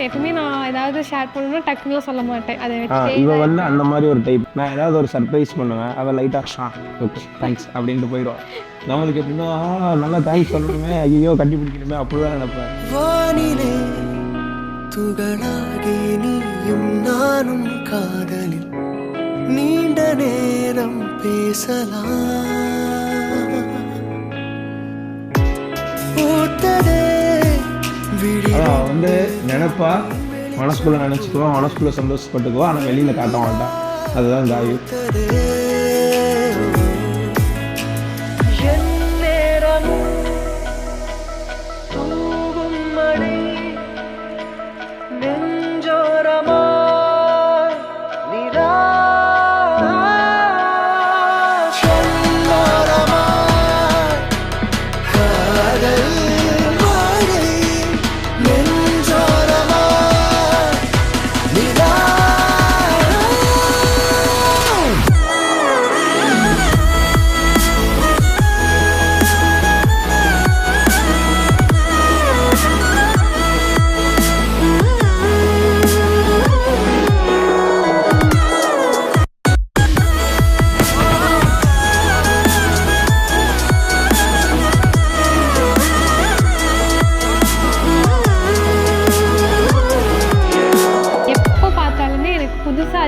எப்பவுமே நான் ஏதாவது ஷேர் பண்ணணும்னா டக்குன்னு சொல்ல மாட்டேன். அதை இவ வந்து அந்த மாதிரி ஒரு டைப். நான் ஏதாவது ஒரு சர்ப்ரைஸ் பண்ணுவேன், அவள் லைட்டாக ஓகே தேங்க்ஸ் அப்படின்ட்டு போயிடுவான். நம்மளுக்கு எப்படின்னா நல்லா தேங்க்ஸ் சொல்லணுமே, ஐயோ கட்டி பிடிக்கணுமே அப்படிதான் நினைப்பேன். வானிலே துகளாகி நீயும் நானும் காதலில் நீண்ட நேரம் பேசலாம். வந்து நினைப்பா, மனசுக்குள்ள நினைச்சுக்குவா, மனசுக்குள்ள சந்தோஷப்பட்டுக்குவா, ஆனால் வெளியில காட்ட மாட்டான். அதுதான் காயு.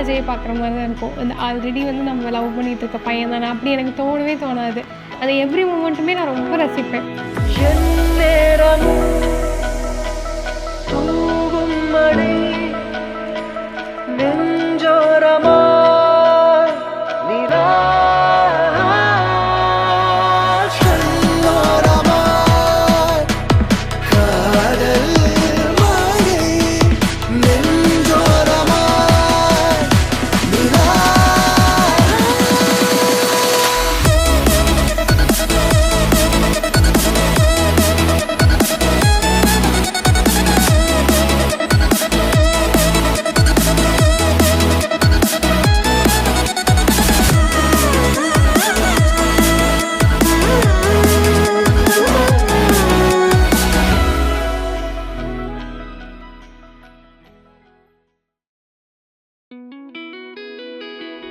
அஜய் பார்க்குற மாதிரி தான் இருக்கும். அந்த ஆல்ரெடி வந்து நம்ம லவ் பண்ணிட்டு இருக்க பையன் தானே அப்படி எனக்கு தோணவே தோணாது. அந்த எவ்ரி மூமெண்ட்டுமே நான் ரொம்ப ரசிப்பேன்.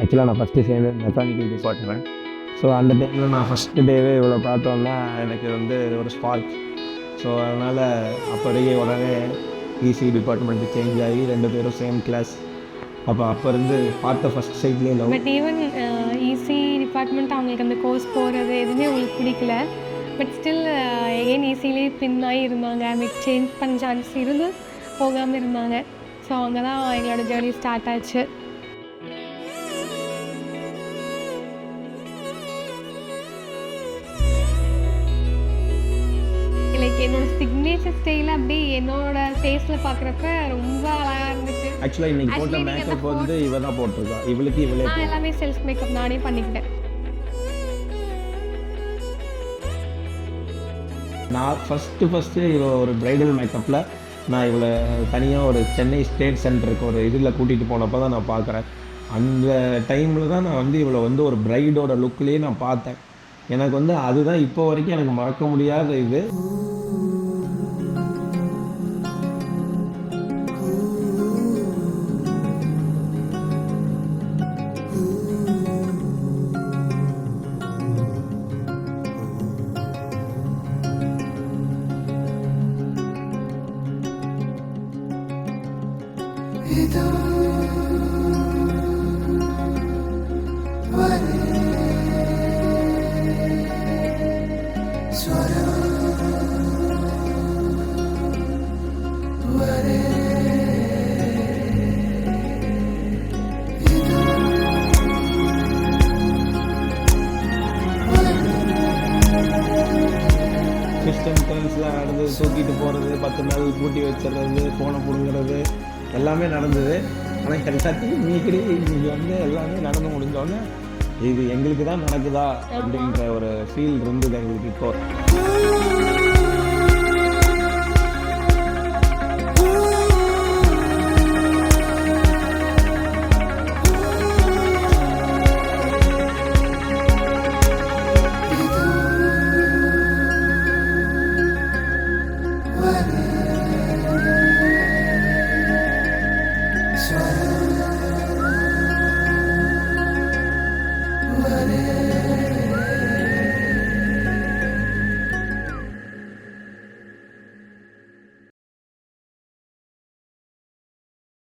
ஆக்சுவலாக நான் ஃபஸ்ட்டு சேர்ந்து மெக்கானிக்கல் டிபார்ட்மெண்ட். ஸோ அந்த டைமில் நான் ஃபஸ்ட்டு டேவே இவ்வளோ பார்த்தோன்னா எனக்கு வந்து ஒரு ஸ்பார்க். ஸோ அதனால் அப்போதைக்கு உடனே இசி டிபார்ட்மெண்ட்டு சேஞ்ச் ஆகி 2 பேரும் சேம் கிளாஸ். அப்போ இருந்து பார்த்த ஃபஸ்ட் சைட்லேயே love. But even EC department அவங்களுக்கு அந்த கோர்ஸ் போகிறது எதுவுமே அவங்களுக்கு பிடிக்கல. பட் ஸ்டில் எகைன் ஈஸிலேயே பின்னாகி இருந்தாங்க. எனக்கு சேஞ்ச் பண்ண சான்ஸ் இருந்து போகாமல் இருந்தாங்க. ஸோ அங்கே தான் எங்களோட ஜேர்னி ஸ்டார்ட் ஆச்சு. லைக் என்னோட சிக்னேச்சர் ஸ்டைல் அப்படி என்னோட ஃபேஸில் பார்க்குறப்ப ரொம்ப அழகாக இருந்துச்சு. ஆக்சுவலாக இன்னைக்கு போட்ட மேக்கப் வந்து இவ தான் போட்டிருக்கா. இவளுக்கு இவளே நான் எல்லாமே செல்ஃப் மேக்கப் நானே பண்ணிக்கிட்டேன். நான் ஃபஸ்ட்டு இவ ஒரு ப்ரைடல் மேக்கப்பில் நான் இவளை தனியாக ஒரு சென்னை ஸ்டேட் சென்டருக்கு ஒரு இதில் கூட்டிகிட்டு போனப்போ தான் நான் பார்க்குறேன். அந்த டைமில் தான் நான் வந்து இவளை வந்து ஒரு ப்ரைடோட லுக்லேயே நான் பார்த்தேன். எனக்கு வந்து அதுதான் இப்போ வரைக்கும் எனக்கு மறக்க முடியாத இது. டெம்பிள்ஸ்லாம் நடந்தது, தூக்கிட்டு போகிறது, 10 நாள் பூட்டி வச்சிடுறது, ஃபோனை பிடுங்கிறது எல்லாமே நடந்தது. ஆனால் எல்லாத்தையும் மீறி இன்றைக்கி வந்து எல்லாமே நடந்து முடிஞ்சோடனே இது எங்களுக்கு தான் நடக்குதா அப்படின்ற ஒரு ஃபீல் இருந்தது எங்களுக்கு இப்போ. வரேன்